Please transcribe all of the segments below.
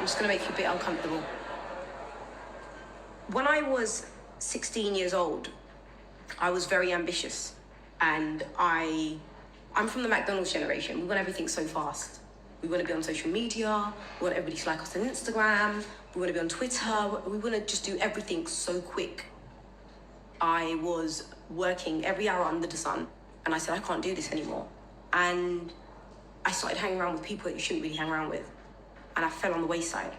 just going to make you a bit uncomfortable. When I was 16 years old, I was very ambitious. And I'm from the McDonald's generation. We want everything so fast. We want to be on social media. We want everybody to like us on Instagram. We want to be on Twitter. We want to just do everything so quick. I was working every hour under the sun. And I said, I can't do this anymore. And I started hanging around with people that you shouldn't really hang around with. And I fell on the wayside.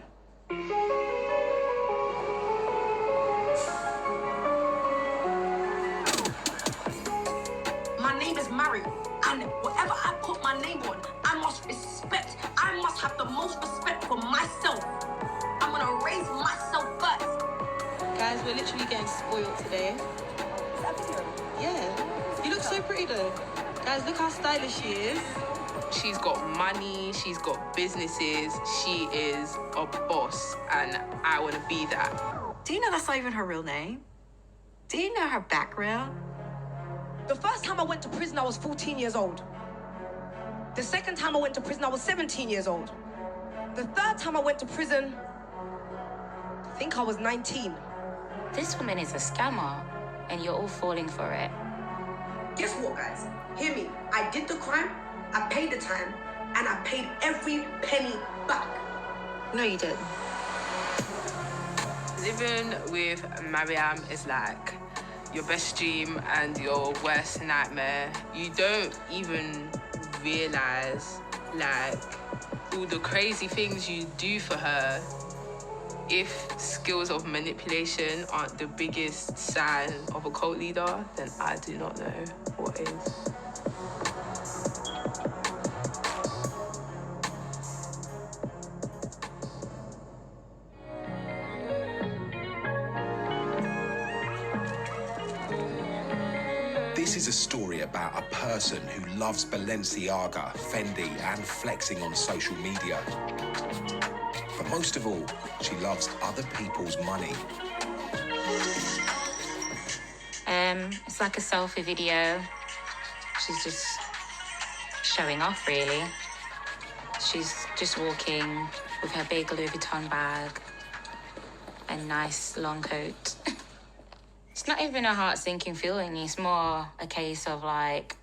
My name is Mariam, and whatever I put my name on, I must respect. I must have the most respect for myself. I'm gonna raise myself first. Guys, we're literally getting spoiled today. Is that video? Yeah. You look so pretty though. Guys, look how stylish she is. She's got money, she's got businesses, she is a boss, and I want to be that. Do you know that's not even her real name? Do you know her background? The first time I went to prison, I was 14 years old. The second time I went to prison, I was 17 years old. The third time I went to prison, I think I was 19. This woman is a scammer, and you're all falling for it. Guess what, guys? Hear me. I did the crime, I paid the time, and I paid every penny back. No, you didn't. Living with Mariam is like your best dream and your worst nightmare. You don't even realize, like, all the crazy things you do for her. If skills of manipulation aren't the biggest sign of a cult leader, then I do not know what is. This is a story about a person who loves Balenciaga, Fendi, and flexing on social media. But most of all, she loves other people's money. It's like a selfie video. She's just showing off, really. She's just walking with her big Louis Vuitton bag and nice long coat. It's not even a heart-sinking feeling. It's more a case of like,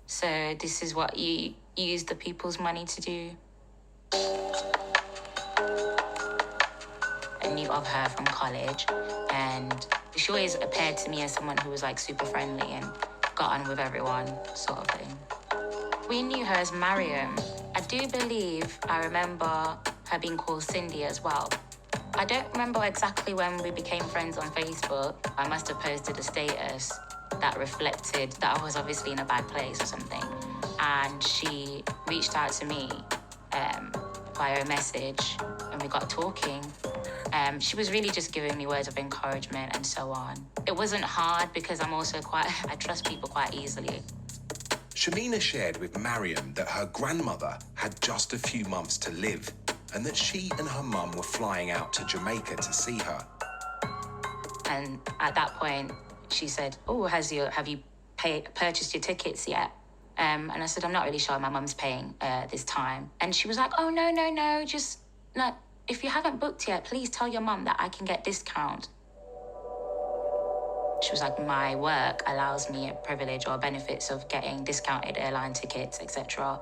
so this is what you use the people's money to do. I knew of her from college, and she always appeared to me as someone who was like super friendly and got on with everyone, sort of thing. We knew her as Mariam. I do believe I remember her being called Cindy as well. I don't remember exactly when we became friends on Facebook. I must have posted a status that reflected that I was obviously in a bad place or something. And she reached out to me via a message, and we got talking. She was really just giving me words of encouragement and so on. It wasn't hard because I trust people quite easily. Shamina shared with Mariam that her grandmother had just a few months to live, and that she and her mum were flying out to Jamaica to see her. And at that point, she said, "Oh, have you purchased your tickets yet?" And I said, "I'm not really sure. My mum's paying this time." And she was like, "Oh, no, just no. If you haven't booked yet, please tell your mum that I can get discount." She was like, "My work allows me a privilege or benefits of getting discounted airline tickets, etc."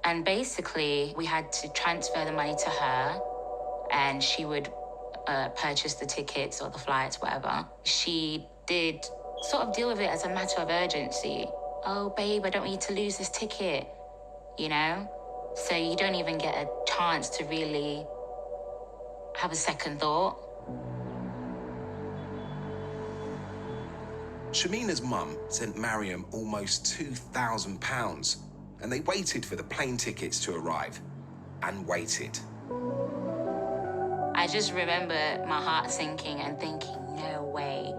And basically, we had to transfer the money to her, and she would purchase the tickets or the flights, whatever. She did sort of deal with it as a matter of urgency. "Oh, babe, I don't want you to lose this ticket," you know? So you don't even get a chance to really have a second thought. Shamina's mum sent Mariam almost £2,000, and they waited for the plane tickets to arrive, and waited. I just remember my heart sinking and thinking, no way,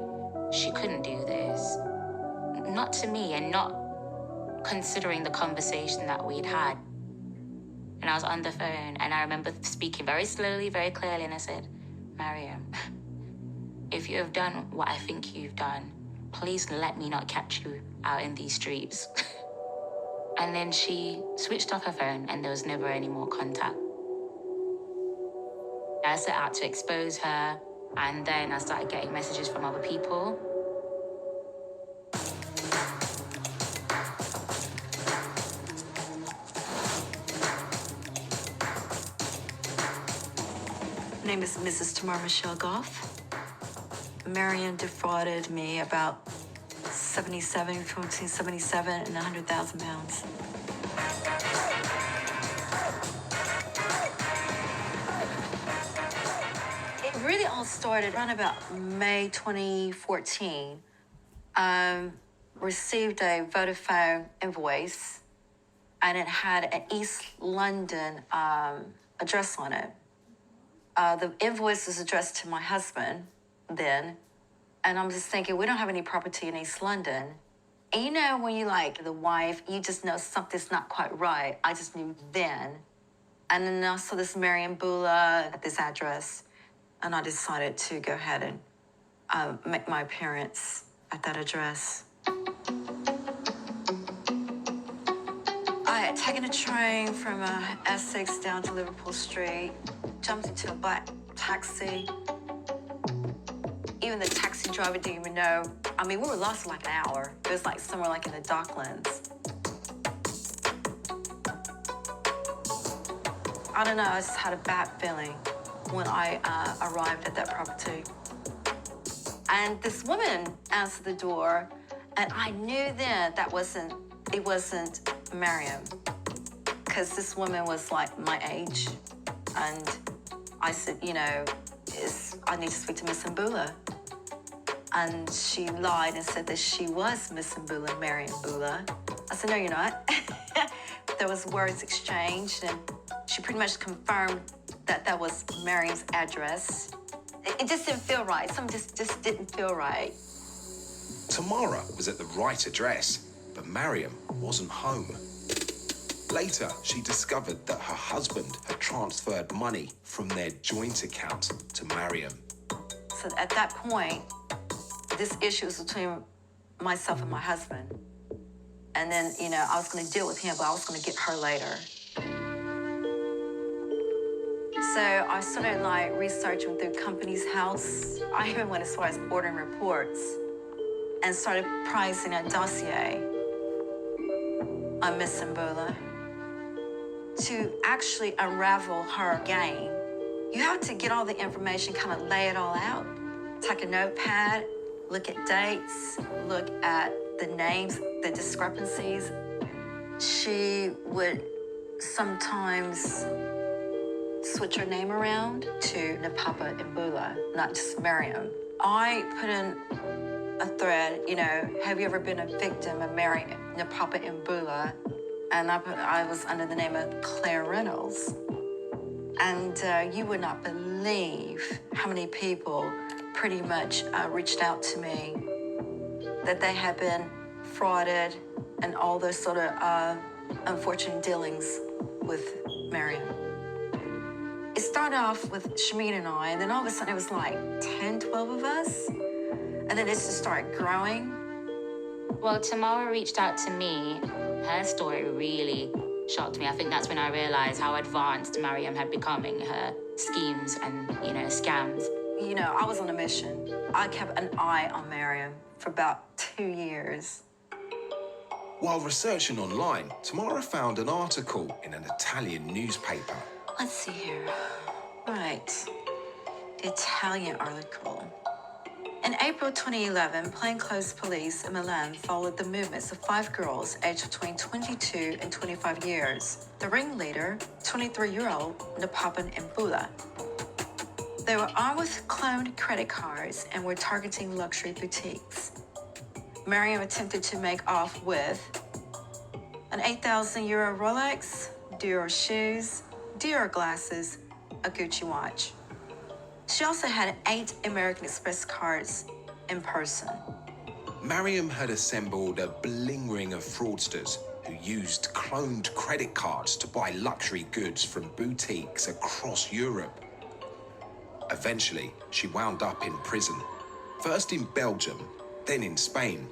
she couldn't do this. Not to me, and not considering the conversation that we'd had. And I was on the phone, and I remember speaking very slowly, very clearly, and I said, "Mariam, if you have done what I think you've done, please let me not catch you out in these streets." And then she switched off her phone, and there was never any more contact. I set out to expose her, and then I started getting messages from other people. My name is Mrs. Tamar Michelle Goff. Mariam defrauded me about between 77 and 100,000 pounds. It really all started around about May 2014. Received a Vodafone invoice, and it had an East London address on it. The invoice was addressed to my husband then, and I'm just thinking, we don't have any property in East London. And you know, when you like the wife, you just know something's not quite right. I just knew then. And then I saw this Mariam Bula at this address, and I decided to go ahead and make my appearance at that address. I had taken a train from Essex down to Liverpool Street, jumped into a black taxi. Even the taxi driver didn't even know. I mean, we were lost for like an hour. It was like somewhere like in the Docklands. I don't know, I just had a bad feeling when I arrived at that property. And this woman answered the door, and I knew then that it wasn't Mariam, because this woman was like my age. And I said, you know, I need to speak to Miss Mbula. And she lied and said that she was Miss Mbula, Mariam Bula. I said, no, you're not. There was words exchanged, and she pretty much confirmed that that was Mariam's address. It just didn't feel right. Something just didn't feel right. Tamara was at the right address, but Mariam wasn't home. Later, she discovered that her husband had transferred money from their joint account to Mariam. So at that point, this issue was between myself and my husband. And then, you know, I was going to deal with him, but I was going to get her later. So I started like researching through company's house. I even went as far as ordering reports and started pricing a dossier on Miss Mbula. To actually unravel her game, you have to get all the information, kind of lay it all out. Take a notepad, look at dates, look at the names, the discrepancies. She would sometimes switch her name around to Napapa Mbula, not just Mariam. I put in a thread, you know, have you ever been a victim of Mariam Napapa Mbula? And I was under the name of Claire Reynolds. And you would not believe how many people pretty much reached out to me that they had been frauded and all those sort of unfortunate dealings with Mariam. It started off with Shameen and I, and then all of a sudden it was like 10, 12 of us. And then it just started growing. Well, Tamara reached out to me. Her story really shocked me. I think that's when I realized how advanced Mariam had become in her schemes and, you know, scams. You know, I was on a mission. I kept an eye on Mariam for about 2 years. While researching online, Tamara found an article in an Italian newspaper. Let's see here. Right. The Italian article. In April 2011, plainclothes police in Milan followed the movements of 5 girls aged between 22 and 25 years. The ringleader, 23-year-old Napapa Mbula. They were armed with cloned credit cards and were targeting luxury boutiques. Mariam attempted to make off with an 8,000 euro Rolex, Dior shoes, Dior glasses, a Gucci watch. She also had 8 American Express cards in person. Mariam had assembled a bling ring of fraudsters who used cloned credit cards to buy luxury goods from boutiques across Europe. Eventually, she wound up in prison, first in Belgium, then in Spain.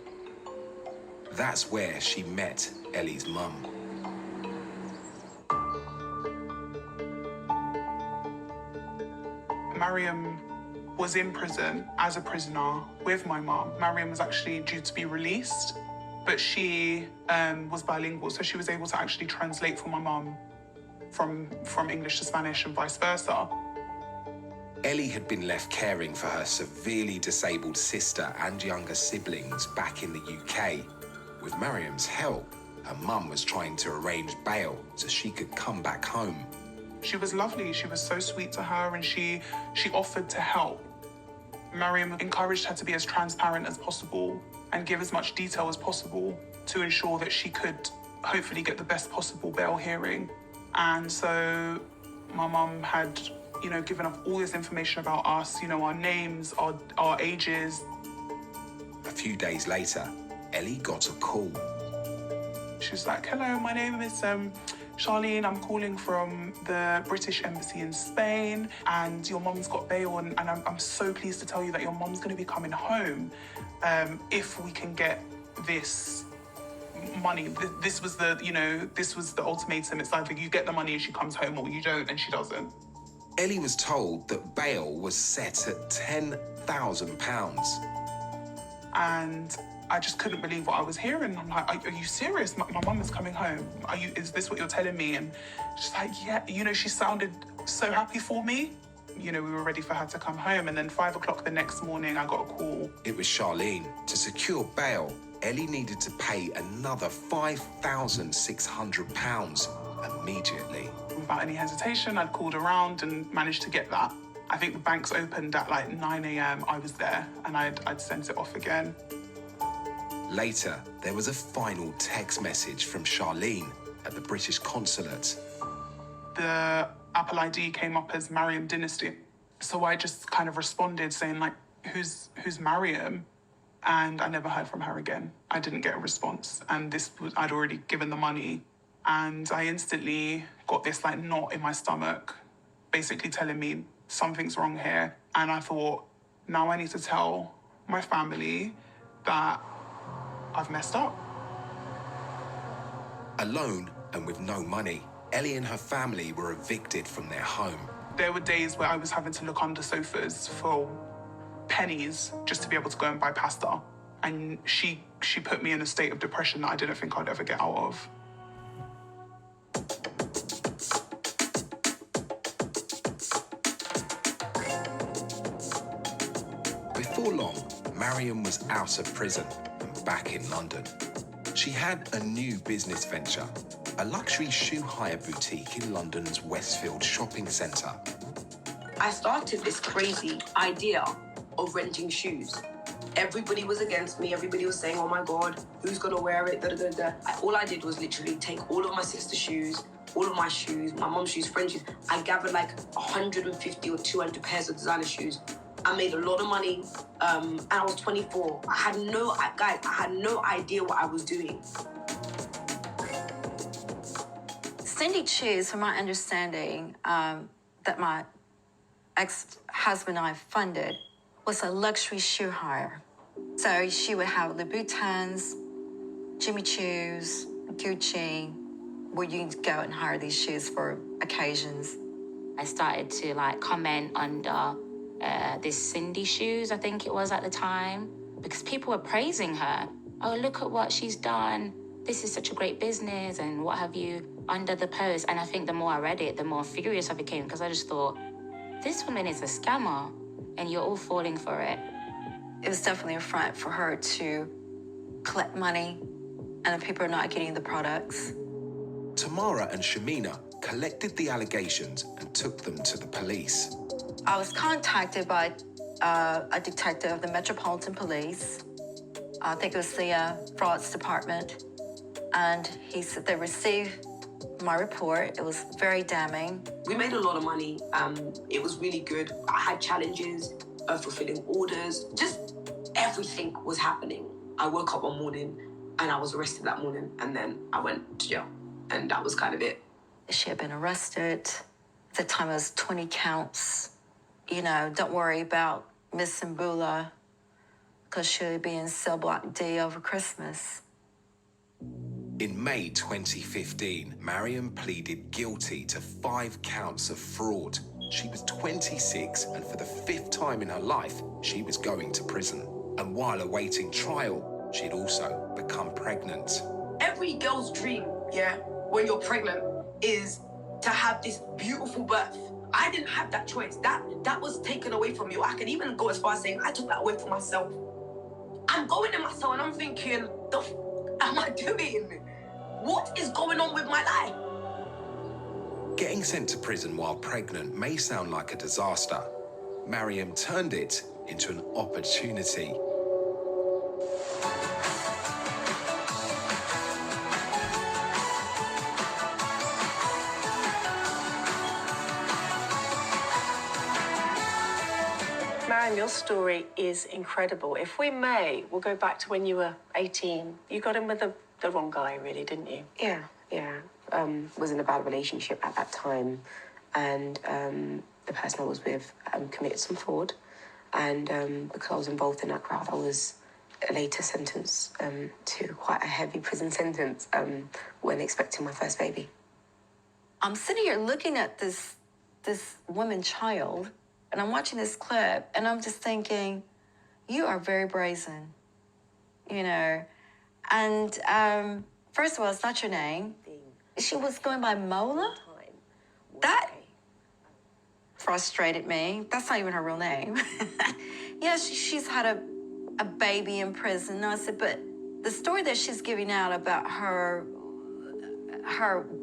That's where she met Ellie's mum. Mariam was in prison as a prisoner with my mum. Mariam was actually due to be released, but she was bilingual, so she was able to actually translate for my mum from English to Spanish and vice versa. Ellie had been left caring for her severely disabled sister and younger siblings back in the UK. With Mariam's help, her mum was trying to arrange bail so she could come back home. She was lovely, she was so sweet to her, and she offered to help. Mariam encouraged her to be as transparent as possible and give as much detail as possible to ensure that she could hopefully get the best possible bail hearing. And so my mum had, given up all this information about us, our names, our ages. A few days later, Ellie got a call. She was like, hello, my name is Charlene. I'm calling from the British Embassy in Spain, and your mum's got bail, and I'm so pleased to tell you that your mum's going to be coming home if we can get this money. This was the ultimatum. It's either you get the money and she comes home, or you don't and she doesn't. Ellie was told that bail was set at £10,000. And I just couldn't believe what I was hearing. I'm like, are you serious? My mum is coming home. Is this what you're telling me? And she's like, yeah. She sounded so happy for me. We were ready for her to come home. And then 5 o'clock the next morning, I got a call. It was Charlene. To secure bail, Ellie needed to pay another £5,600 immediately. Without any hesitation, I'd called around and managed to get that. I think the banks opened at like 9 a.m. I was there, and I'd sent it off again. Later, there was a final text message from Charlene at the British consulate. The Apple ID came up as Mariam Dynasty. So I just kind of responded saying, like, who's Mariam? And I never heard from her again. I didn't get a response. And I'd already given the money. And I instantly got this like knot in my stomach, basically telling me something's wrong here. And I thought, now I need to tell my family that I've messed up. Alone and with no money, Ellie and her family were evicted from their home. There were days where I was having to look under sofas for pennies just to be able to go and buy pasta. And she put me in a state of depression that I didn't think I'd ever get out of. Before long, Mariam was out of prison and back in London. She had a new business venture, a luxury shoe hire boutique in London's Westfield shopping centre. I started this crazy idea of renting shoes. Everybody was against me. Everybody was saying, oh my God, who's gonna wear it? Da, da, da, da. All I did was literally take all of my sister's shoes, all of my shoes, my mom's shoes, friend's shoes. I gathered like 150 or 200 pairs of designer shoes. I made a lot of money, and I was 24. I had no idea what I was doing. Cindy Shoes, from my understanding, that my ex-husband and I funded, was a luxury shoe hire. So she would have Louboutins, Jimmy Choos, Gucci, where you can go and hire these shoes for occasions. I started to comment under this Cindy Shoes, I think it was at the time, because people were praising her. Oh, look at what she's done. This is such a great business and what have you, under the post. And I think the more I read it, the more furious I became, because I just thought, this woman is a scammer and you're all falling for it. It was definitely a front for her to collect money and the people are not getting the products. Tamara and Shamina collected the allegations and took them to the police. I was contacted by a detective of the Metropolitan Police. I think it was the frauds department. And he said they received my report. It was very damning. We made a lot of money. It was really good. I had challenges, fulfilling orders. Just everything was happening. I woke up one morning and I was arrested that morning, and then I went to jail. And that was kind of it. She had been arrested. At the time, it was 20 counts. Don't worry about Miss Mbula, because she'll be in cell block D over Christmas. In May 2015, Mariam pleaded guilty to 5 counts of fraud She was 26, and for the 5th time in her life, she was going to prison. And while awaiting trial, she'd also become pregnant. Every girl's dream, when you're pregnant, is to have this beautiful birth. I didn't have that choice. That was taken away from me. I could even go as far as saying I took that away from myself. I'm going in myself and I'm thinking, the f am I doing? What is going on with my life? Getting sent to prison while pregnant may sound like a disaster. Mariam turned it into an opportunity. Mariam, your story is incredible. If we may, we'll go back to when you were 18. You got in with the wrong guy, really, didn't you? Yeah. Was in a bad relationship at that time, and the person I was with committed some fraud, and because I was involved in that crowd, I was later sentenced to quite a heavy prison sentence when expecting my first baby. I'm sitting here looking at this woman child, and I'm watching this clip, and I'm just thinking, you are very brazen, you know. And first of all, it's not your name. She was going by Mola? That frustrated me. That's not even her real name. Yeah, she's had a baby in prison. No, I said, but the story that she's giving out about her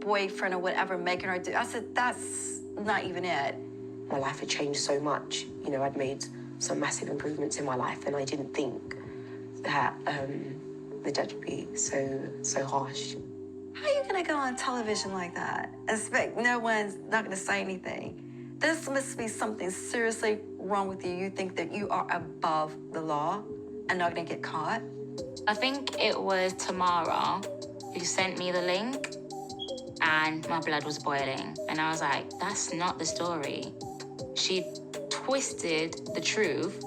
boyfriend or whatever making her do, I said, that's not even it. My life had changed so much. You know, I'd made some massive improvements in my life, and I didn't think that the judge would be so harsh. How are you gonna go on television like that? Expect no one's not gonna say anything. This must be something seriously wrong with you. You think that you are above the law and not gonna get caught? I think it was Tamara who sent me the link, and my blood was boiling. And I was like, that's not the story. She twisted the truth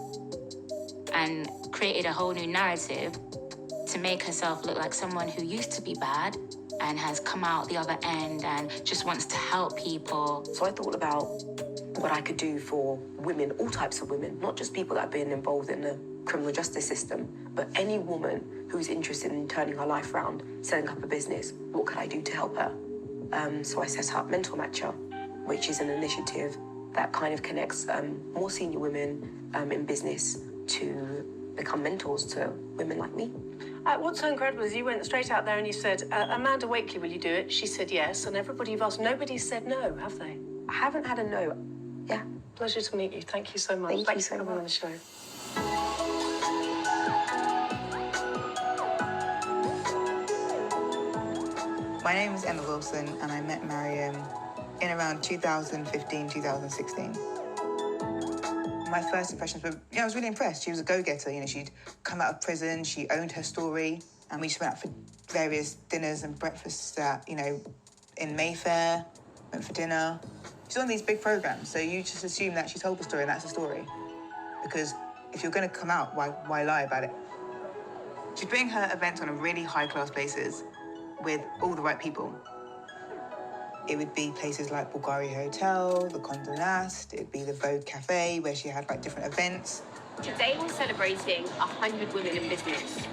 and created a whole new narrative to make herself look like someone who used to be bad and has come out the other end and just wants to help people. So I thought about what I could do for women, all types of women, not just people that have been involved in the criminal justice system, but any woman who's interested in turning her life around, setting up a business. What could I do to help her? So I set up Mentor Matcher, which is an initiative that kind of connects more senior women in business to become mentors to women like me. What's so incredible is you went straight out there and you said, Amanda Wakely, will you do it? She said yes, and everybody you've asked, nobody said no, have they? I haven't had a no. Yeah. Pleasure to meet you. Thank you so much. Thank you so for coming on the much. show. My name is Emma Wilson, and I met Mariam in around 2015, 2016. My first impressions were, I was really impressed. She was a go-getter. You know, she'd come out of prison, she owned her story, and we just went out for various dinners and breakfasts at, in Mayfair, went for dinner. She's on these big programs, so you just assume that she told the story and that's the story. Because if you're going to come out, why lie about it? She'd bring her events on a really high-class basis with all the right people. It would be places like Bulgaria Hotel, the Condé Nast, it'd be the Vogue Cafe, where she had different events. Today we're celebrating 100 women in business.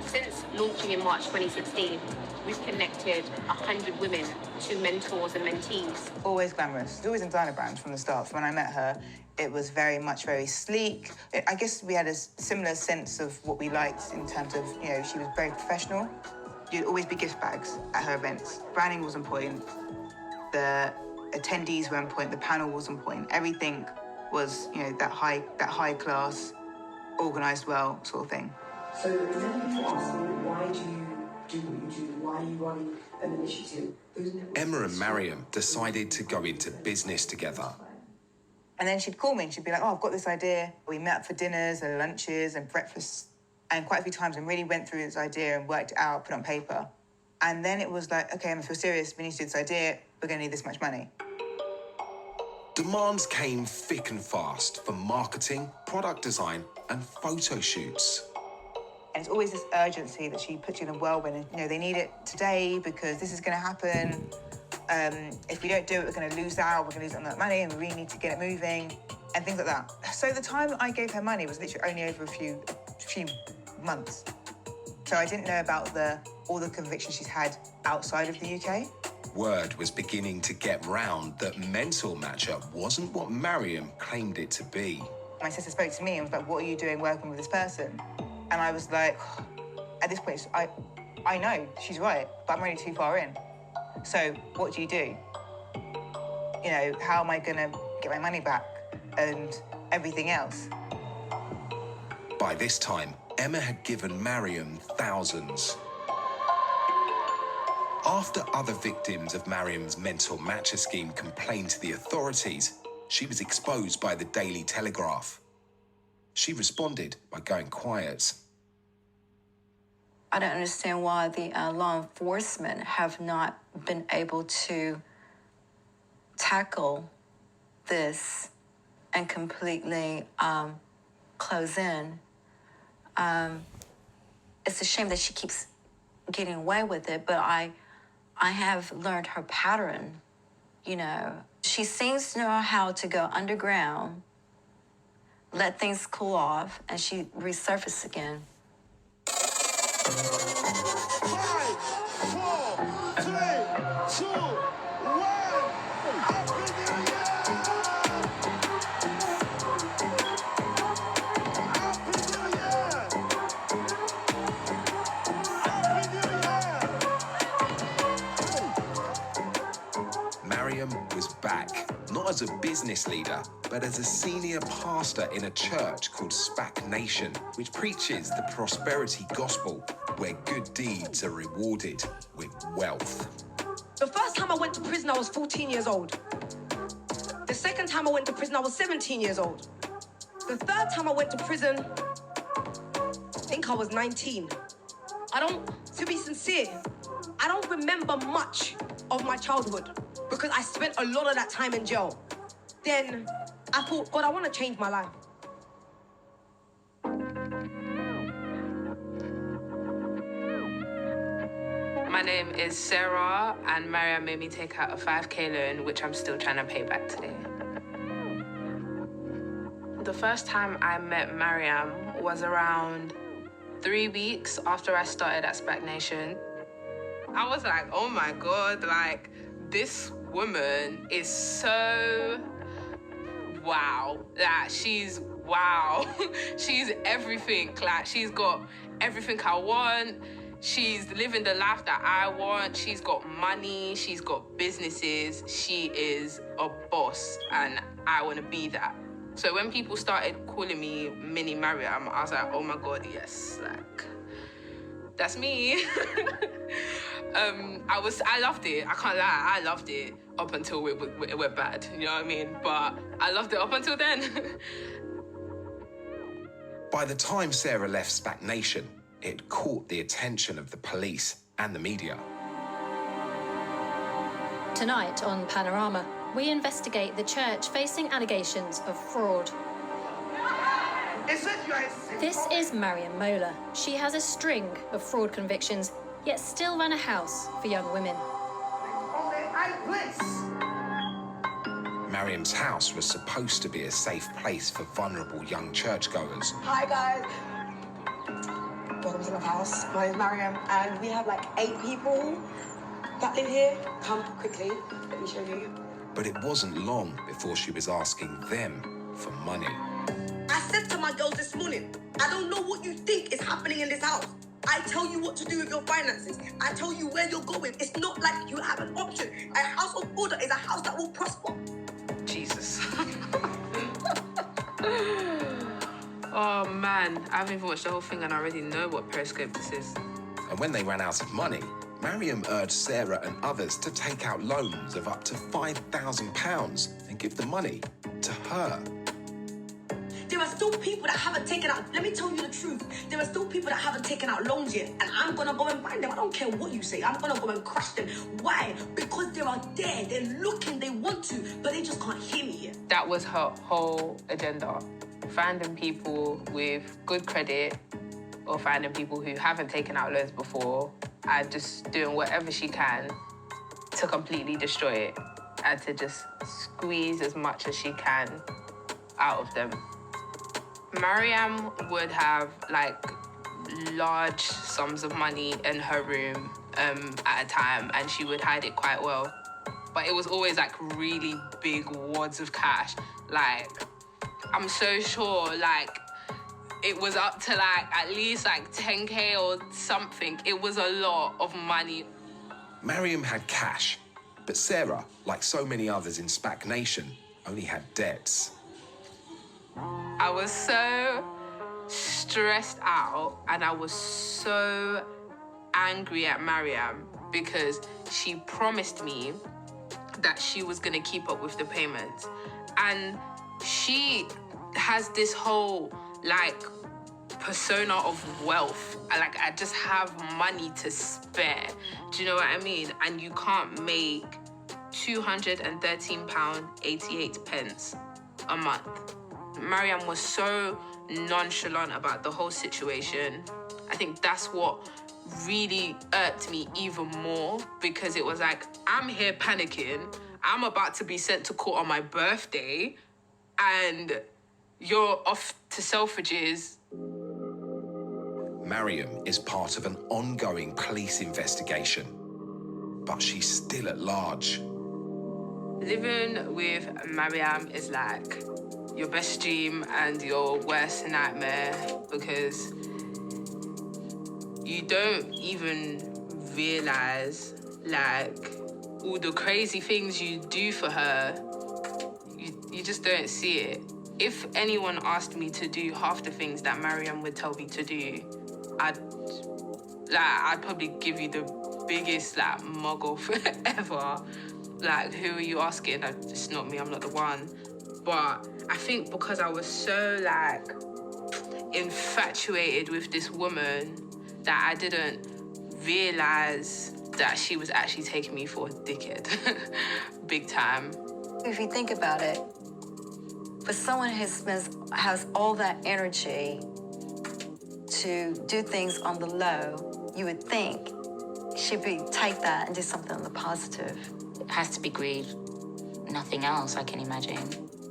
Since launching in March 2016, we've connected 100 women to mentors and mentees. Always glamorous. She was always in designer brands from the start. So when I met her, it was very sleek. I guess we had a similar sense of what we liked in terms of, she was very professional. You'd always be gift bags at her events. Branding was on point. The attendees were on point. The panel was on point. Everything was, that high class, organised well sort of thing. So then people ask me, why do you do what you do? Why are you running an initiative? Emma and Mariam decided to go into business together. And then she'd call me and she'd be like, I've got this idea. We met up for dinners and lunches and breakfasts and quite a few times and really went through this idea and worked it out, put it on paper. And then it was like, okay, Emma, if you're serious, we need to do this idea. We're going to need this much money. Demands came thick and fast for marketing, product design, and photo shoots. And it's always this urgency that she puts you in a whirlwind. And, they need it today because this is going to happen. If we don't do it, we're going to lose out, we're going to lose that money, and we really need to get it moving, and things like that. So the time I gave her money was literally only over a few months. So I didn't know about all the convictions she's had outside of the UK. Word was beginning to get round that mental matchup wasn't what Mariam claimed it to be. My sister spoke to me and was like, what are you doing working with this person? And I was like, at this point, I know she's right, but I'm already too far in. So what do? You know, how am I gonna get my money back and everything else? By this time, Emma had given Mariam thousands. After other victims of Mariam's mental matcher scheme complained to the authorities, she was exposed by the Daily Telegraph. She responded by going quiet. I don't understand why the law enforcement have not been able to tackle this and completely close in. It's a shame that she keeps getting away with it, but I have learned her pattern, you know. She seems to know how to go underground, let things cool off, and she resurfaces again. 5, 4, 3, 2, 1. Mariam was back, not as a business leader, but as a senior pastor in a church called SPAC Nation, which preaches the prosperity gospel, where good deeds are rewarded with wealth. The first time I went to prison, I was 14 years old. The second time I went to prison, I was 17 years old. The third time I went to prison, I think I was 19. To be sincere, I don't remember much of my childhood because I spent a lot of that time in jail. Then I thought, God, I want to change my life. My name is Sarah, and Mariam made me take out a 5K loan, which I'm still trying to pay back today. The first time I met Mariam was around 3 weeks after I started at SPAC Nation. I was like, oh my God, like, this woman is so wow. Like, she's wow. She's everything. Like, she's got everything I want. She's living the life that I want. She's got money. She's got businesses. She is a boss, and I want to be that. So when people started calling me Mini Mariam, I was like, oh my God, yes, like, that's me. I loved it. I can't lie, I loved it up until it went bad, you know what I mean? But I loved it up until then. By the time Sarah left SPAC Nation, it caught the attention of the police and the media. Tonight on Panorama, we investigate the church facing allegations of fraud. This is Mariam Mola. She has a string of fraud convictions, yet still ran a house for young women. Mariam's house was supposed to be a safe place for vulnerable young churchgoers. Hi, guys. Welcome to my house. My name's Mariam, and we have like 8 people that live here. Come quickly, let me show you. But it wasn't long before she was asking them for money. I said to my girls this morning, I don't know what you think is happening in this house. I tell you what to do with your finances. I tell you where you're going. It's not like you have an option. A house of order is a house that will prosper. Jesus. Oh man, I haven't even watched the whole thing and I already know what Periscope this is. And when they ran out of money, Mariam urged Sarah and others to take out loans of up to £5,000 and give the money to her. There are still people that haven't taken out, let me tell you the truth, there are still people that haven't taken out loans yet, and I'm gonna go and find them. I don't care what you say, I'm gonna go and crush them. Why? Because they are there, they're looking, they want to, but they just can't hear me yet. That was her whole agenda. Finding people with good credit or finding people who haven't taken out loans before and just doing whatever she can to completely destroy it and to just squeeze as much as she can out of them. Mariam would have like large sums of money in her room at a time, and she would hide it quite well. But it was always like really big wads of cash. Like, I'm so sure like it was up to like at least like 10K or something. It was a lot of money. Mariam had cash, but Sarah, like so many others in SPAC Nation, only had debts. I was so stressed out and I was so angry at Mariam because she promised me that she was gonna keep up with the payments. And she has this whole like persona of wealth. Like, I just have money to spare. Do you know what I mean? And you can't make £213.88 a month. Mariam was so nonchalant about the whole situation. I think that's what really irked me even more, because it was like, I'm here panicking. I'm about to be sent to court on my birthday and you're off to Selfridges. Mariam is part of an ongoing police investigation, but she's still at large. Living with Mariam is like your best dream and your worst nightmare, because you don't even realize like all the crazy things you do for her. You just don't see it. If anyone asked me to do half the things that Mariam would tell me to do, I'd probably give you the biggest like mug off ever. Like, who are you asking? It's not me, I'm not the one. But I think because I was so like infatuated with this woman that I didn't realize that she was actually taking me for a dickhead. Big time. If you think about it, for someone who has all that energy to do things on the low, you would think she'd take that and do something on the positive. It has to be greed. Nothing else, I can imagine.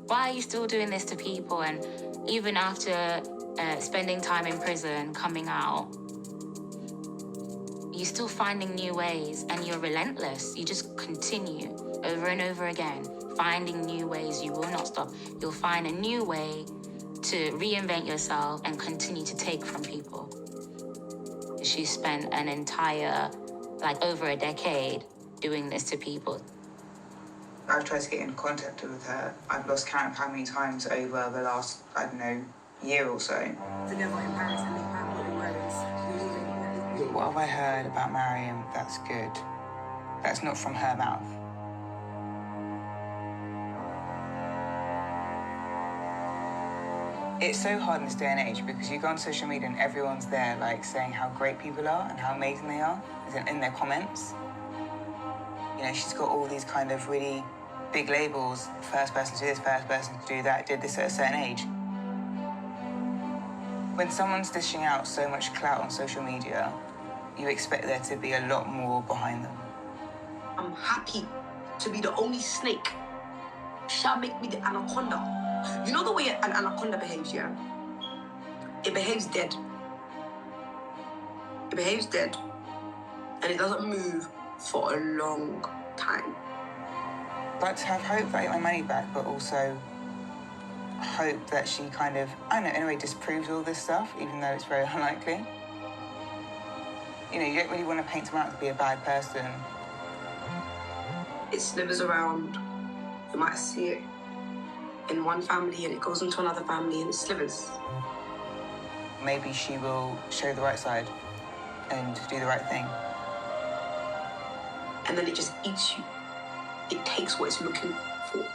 Why are you still doing this to people? And even after spending time in prison, coming out, you're still finding new ways, and you're relentless. You just continue over and over again, finding new ways. You will not stop. You'll find a new way to reinvent yourself and continue to take from people. She spent an entire, like over a decade, doing this to people. I've tried to get in contact with her. I've lost count of how many times over the last, I don't know, year or so. Together in Paris and they found what the What have I heard about Mariam that's good? That's not from her mouth. It's so hard in this day and age because you go on social media and everyone's there like saying how great people are and how amazing they are in their comments. You know, she's got all these kind of really big labels. First person to do this, first person to do that, did this at a certain age. When someone's dishing out so much clout on social media, you expect there to be a lot more behind them. I'm happy to be the only snake. Shall make me the anaconda. You know the way an anaconda behaves, yeah? It behaves dead. It behaves dead. And it doesn't move for a long time. But to have hope that I get my money back, but also hope that she kind of, I don't know, in a way disproves all this stuff, even though it's very unlikely. You know, you don't really want to paint someone out to be a bad person. It slithers around. You might see it in one family and it goes into another family and it slithers. Maybe she will show the right side and do the right thing. And then it just eats you. It takes what it's looking for.